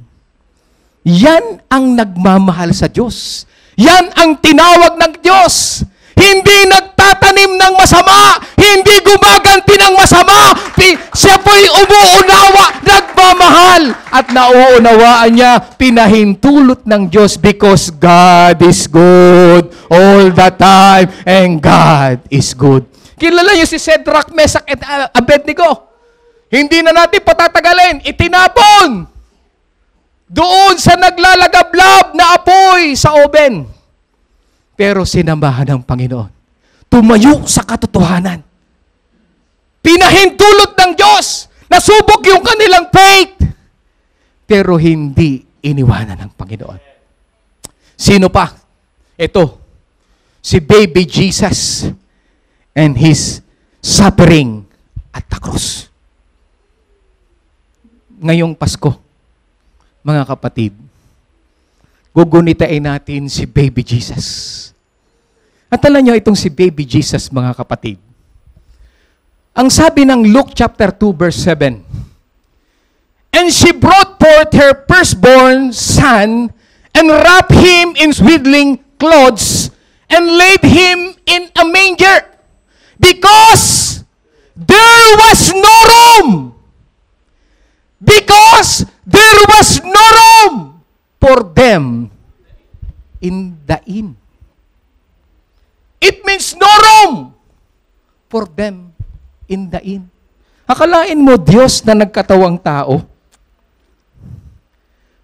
Yan ang nagmamahal sa Diyos. Yan ang tinawag ng Diyos. Hindi nagtatanim ng masama, hindi gumaganti ng masama. Siya po'y umuunawa, nagmamahal. At nauunawaan niya, pinahintulot ng Diyos because God is good all the time and God is good. Kilala niyo si Shadrach, Meshach, at Abednego. Hindi na natin patatagalin, itinapon doon sa naglalagablab na apoy sa oven. Pero sinamahan ng Panginoon. Tumayo sa katotohanan. Pinahintulot ng Diyos. Nasubok yung kanilang faith. Pero hindi iniwanan ng Panginoon. Sino pa? Ito, si baby Jesus and his suffering at the cross. Ngayong Pasko, mga kapatid, gugunitain natin si baby Jesus. At alam nyo, itong si baby Jesus, mga kapatid, ang sabi ng Luke chapter 2 verse 7, and she brought forth her firstborn son, and wrapped him in swaddling clothes, and laid him in a manger, because there was no room. Because there was no room for them in the inn. It means no room for them in the inn. Akalain mo, Diyos na nagkatawang tao,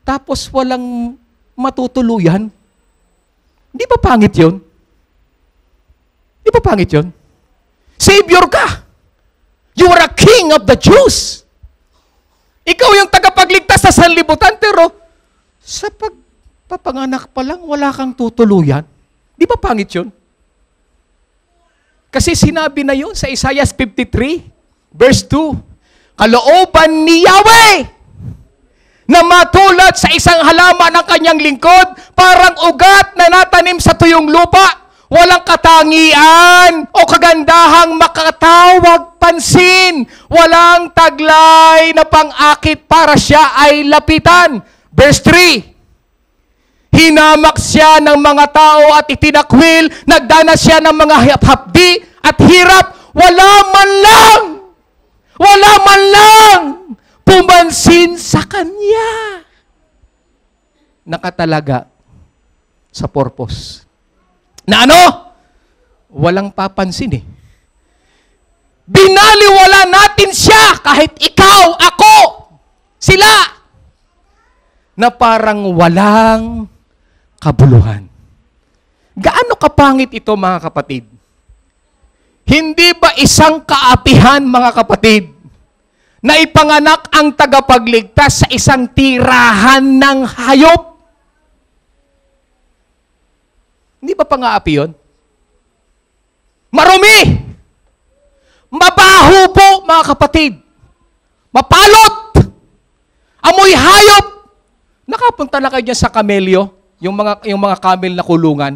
tapos walang matutuluyan? Di ba pangit yun? Di ba pangit yun? Savior ka! You are a king of the Jews! Ikaw yung tagapagligtas sa sanlibutan, pero sa pagpapanganak pa lang, wala kang tutuluyan. Di ba pangit yun? Kasi sinabi na yun sa Isaiah 53, verse 2, kalooban ni Yahweh na matulad sa isang halaman ng kanyang lingkod, parang ugat na natanim sa tuyong lupa, walang katangian o kagandahang makatawag pansin. Walang taglay na pang-akit para siya ay lapitan. Verse 3, hinamak siya ng mga tao at itinakwil, nagdanas siya ng mga hapdi at hirap, wala man lang pumansin sa kanya. Nakatalaga sa purpose. Na ano? Walang papansin eh. Binaliwala natin siya kahit ikaw, ako, sila, na parang walang kabuluhan. Gaano kapangit ito, mga kapatid? Hindi ba isang kaapihan, mga kapatid, na ipanganak ang tagapagligtas sa isang tirahan ng hayop? Hindi ba pang-aapi yun? Marumi! Mabaho po, mga kapatid. Mapalot! Amoy hayop! Nakapunta na kayo dyan sa kamelyo, yung mga kamel na kulungan.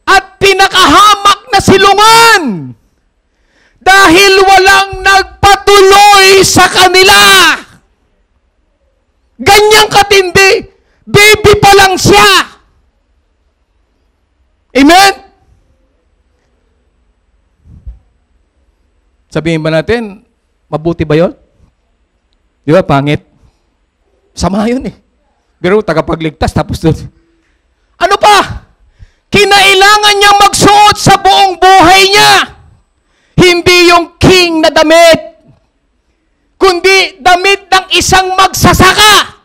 At pinakahamak na silungan dahil walang nagpatuloy sa kanila. Ganyang katindi. Baby pa lang siya. Amen? Sabihin ba natin, mabuti ba yun? Di ba, pangit? Sama yun eh. Pero tagapagligtas, tapos doon. Ano pa? Kinailangan niyang magsuot sa buong buhay niya. Hindi yung king na damit, kundi damit ng isang magsasaka.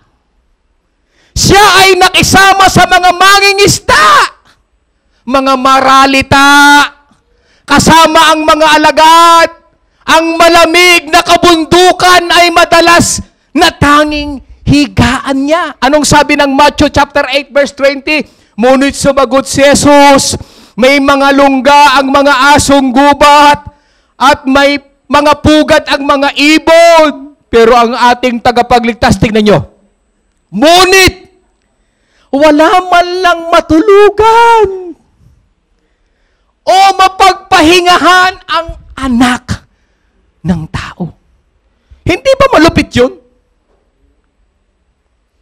Siya ay nakisama sa mga mangingisda, mga maralita, kasama ang mga alagad. Ang malamig na kabundukan ay madalas na tanging higaan niya. Anong sabi ng Matthew chapter 8 verse 20? Ngunit sumagot si Jesus, may mga lungga ang mga asong gubat at may mga pugat ang mga ibon. Pero ang ating tagapagligtas, tingnan nyo, ngunit wala man lang matulugan o mapagpahingahan ang anak ng tao. Hindi ba malupit yun?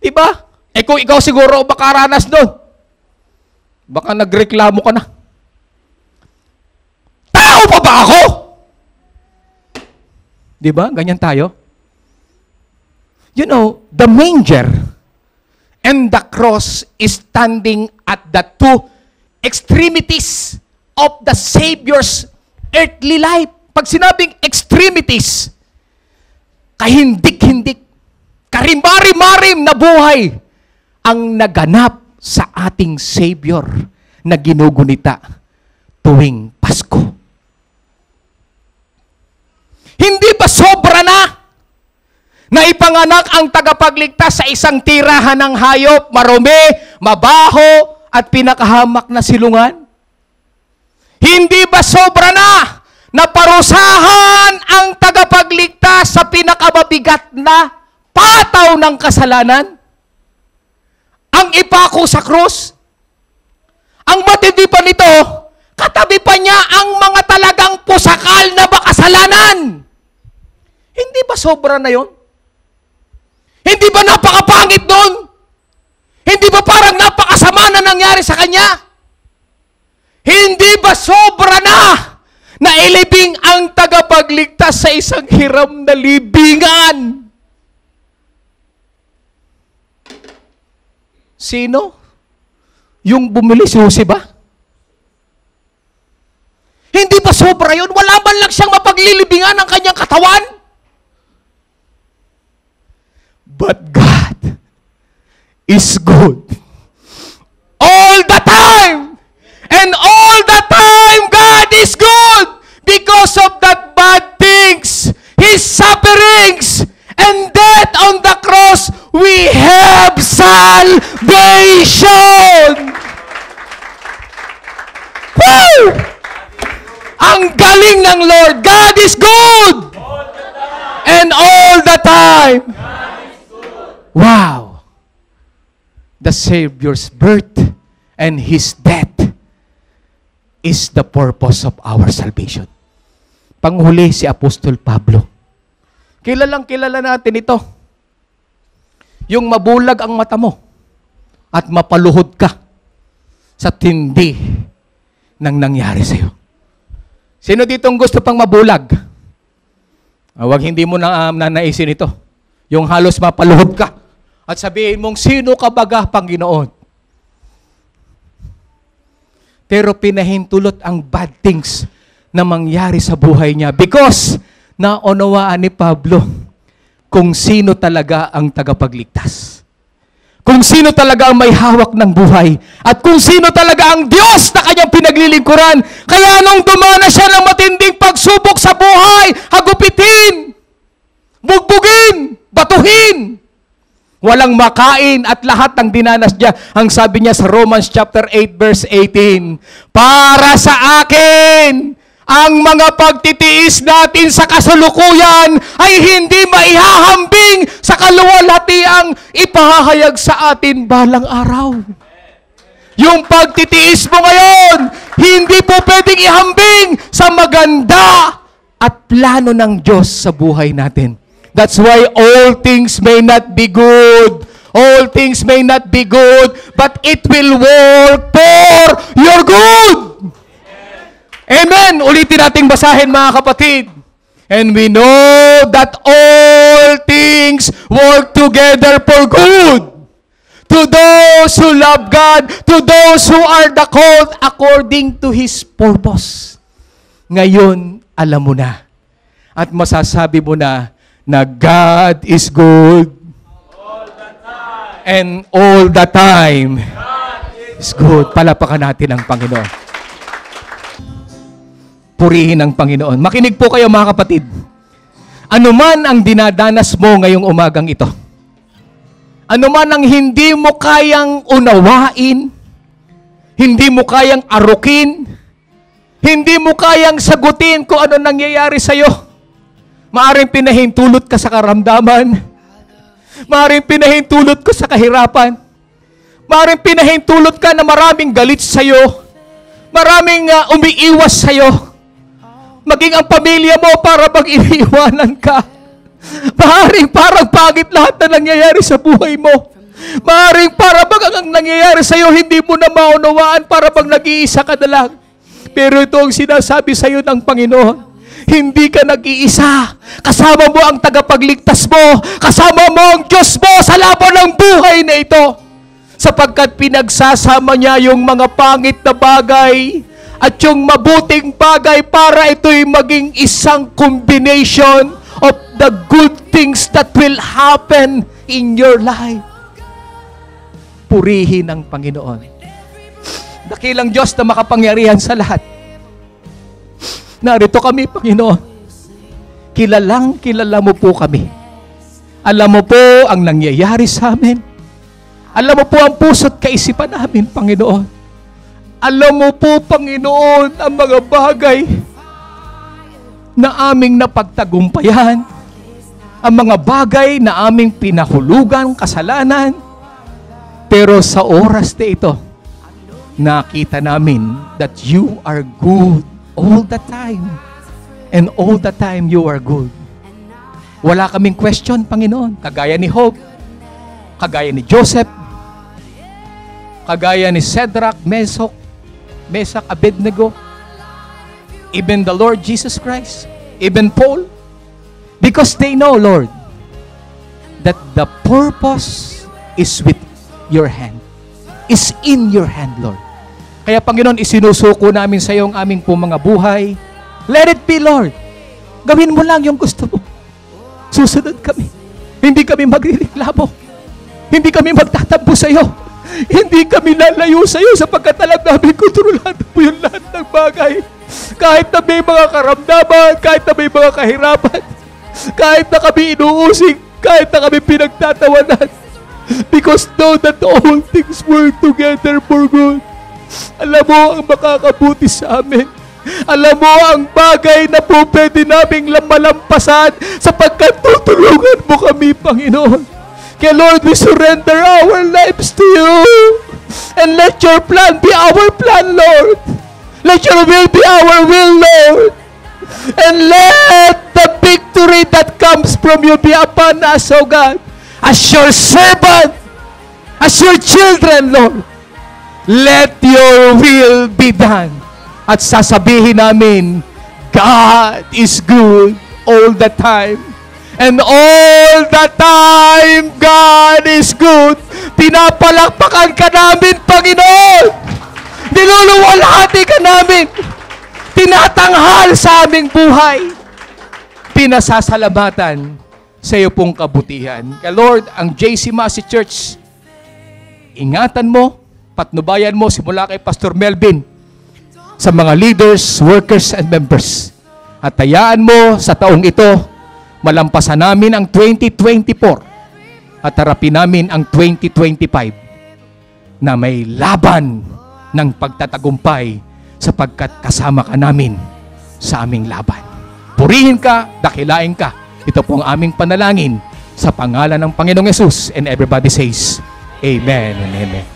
Diba? Eh kung ikaw siguro makaranas doon, baka nagreklamo ka na. Tao pa ba ako? Diba? Ganyan tayo. You know, the manger and the cross is standing at the two extremities of the Savior's earthly life. Pag sinabing extremities, kahindik-hindik, karimari-marim na buhay ang naganap sa ating Savior na ginugunita tuwing Pasko. Hindi ba sobra na ipanganak ang tagapagligtas sa isang tirahan ng hayop, marumi, mabaho, at pinakahamak na silungan? Hindi ba sobra na parusahan ang tagapagligtas sa pinakababigat na pataw ng kasalanan? Ang ipako sa krus? Ang matindi pa nito, katabi pa niya ang mga talagang pusakal na makasalanan. Hindi ba sobra na yon? Hindi ba napakapangit nun? Hindi ba parang napakasama na nangyari sa kanya? Hindi ba sobra na Nailibing ang tagapagligtas sa isang hiram na libingan. Sino? Yung bumili si Jose ba? Hindi ba sobra yun? Wala man lang siyang mapaglilibingan ng kanyang katawan? But God is good. All the time! And all the time, God is good! Because of that bad things, His sufferings, and death on the cross, we have salvation! Woo! Ang galing ng Lord. God is good! And all the time. Wow! The Savior's birth and His death is the purpose of our salvation. Panghuli si Apostol Pablo. Kilalang kilala natin ito. Yung mabulag ang mata mo at mapaluhod ka sa tindi ng nangyari sa iyo. Sino ditong gusto pang mabulag? Huwag hindi mo na nanaisin ito. Yung halos mapaluhod ka at sabihin mong, sino ka baga, Panginoon? Pero pinahintulot ang bad things na mangyari sa buhay niya because naunawaan ni Pablo kung sino talaga ang tagapagligtas. Kung sino talaga ang may hawak ng buhay. At kung sino talaga ang Diyos na kanyang pinaglilingkuran. Kaya nung dumana siya ng matinding pagsubok sa buhay, hagupitin, bugbugin, batuhin, walang makain at lahat ng dinanas niya. Ang sabi niya sa Romans chapter 8 verse 18, para sa akin, ang mga pagtitiis natin sa kasalukuyan ay hindi maihahambing sa kaluwalhatiang ipahahayag sa atin balang araw. Yung pagtitiis mo ngayon, hindi po pwedeng ihambing sa maganda at plano ng Diyos sa buhay natin. That's why all things may not be good. All things may not be good, but it will work for your good. Amen. Ulitin nating basahin, mga kapatid. And we know that all things work together for good. To those who love God, to those who are the called according to His purpose. Ngayon, alam mo na. At masasabi mo na God is good. All the time. And all the time, God is good. Palapakan natin ang Panginoon. Purihin ang Panginoon. Makinig po kayo, mga kapatid. Ano man ang dinadanas mo ngayong umagang ito, ano man ang hindi mo kayang unawain, hindi mo kayang arukin, hindi mo kayang sagutin kung ano nangyayari sa iyo, maaring pinahintulot ka sa karamdaman, maaring pinahintulot ka sa kahirapan, maaring pinahintulot ka na maraming galit sa iyo, maraming umiiwas sa iyo, maging ang pamilya mo para mag-iniwanan ka. Maaaring parang pangit lahat na nangyayari sa buhay mo. Maaaring para bang ang nangyayari sa iyo, hindi mo na maunawaan, para bang nag-iisa ka na lang. Pero ito ang sinasabi sa iyo ng Panginoon. Hindi ka nag-iisa. Kasama mo ang tagapagligtas mo. Kasama mo ang Diyos mo sa laban ng buhay na ito. Sapagkat pinagsasama niya yung mga pangit na bagay at yung mabuting bagay para ito'y maging isang combination of the good things that will happen in your life. Purihin ang Panginoon. Dakilang Diyos na makapangyarihan sa lahat. Narito kami, Panginoon. Kilalang kilala mo po kami. Alam mo po ang nangyayari sa amin. Alam mo po ang puso't kaisipan namin, Panginoon. Alam mo po, Panginoon, ang mga bagay na aming napagtagumpayan, ang mga bagay na aming pinahulugan, kasalanan. Pero sa oras na ito, nakita namin that you are good all the time. And all the time you are good. Wala kaming question, Panginoon. Kagaya ni Job, kagaya ni Joseph, kagaya ni Shadrach, Meshach, Abednego. even the Lord Jesus Christ, even Paul, because they know, Lord, that the purpose is with your hand, is in your hand, Lord. Kaya Panginoon, isinusuko namin sa iyo ang aming po mga buhay. Let it be, Lord. Gawin mo lang yung gusto mo. Susunod kami. Hindi kami magrereklamo. Hindi kami magtatampo sa iyo. Hindi kami lalayo sa iyo sapagkat alam namin kontrolado mo yung lahat ng bagay. Kahit na may mga karamdaman, kahit na may mga kahirapan, kahit na kami inuusig, kahit na kami pinagtatawanan. Because know that all things work together for good. Alam mo ang makakabuti sa amin. Alam mo ang bagay na po pwede naming malampasan sapagkat tutulungan mo kami, Panginoon. Kaya Lord, we surrender our lives to you. And let your plan be our plan, Lord. Let your will be our will, Lord. And let the victory that comes from you be upon us, O God. As your servant, as your children, Lord. Let your will be done. At sasabihin namin, God is good all the time. And all the time, God is good. Pinapalakpakan ka namin, Panginoon. Niluluwalhati ka namin. Tinatanghal sa aming buhay. Pinasasalamatan sa iyo pong kabutihan. Kaya Lord, ang JC Masi Church, ingatan mo, patnubayan mo simula kay Pastor Melvin sa mga leaders, workers, and members. At hayaan mo sa taong ito, malampasan namin ang 2024 at harapin namin ang 2025 na may laban ng pagtatagumpay sapagkat kasama ka namin sa aming laban. Purihin ka, dakilain ka. Ito po ang aming panalangin sa pangalan ng Panginoong Yesus, and everybody says, Amen and Amen.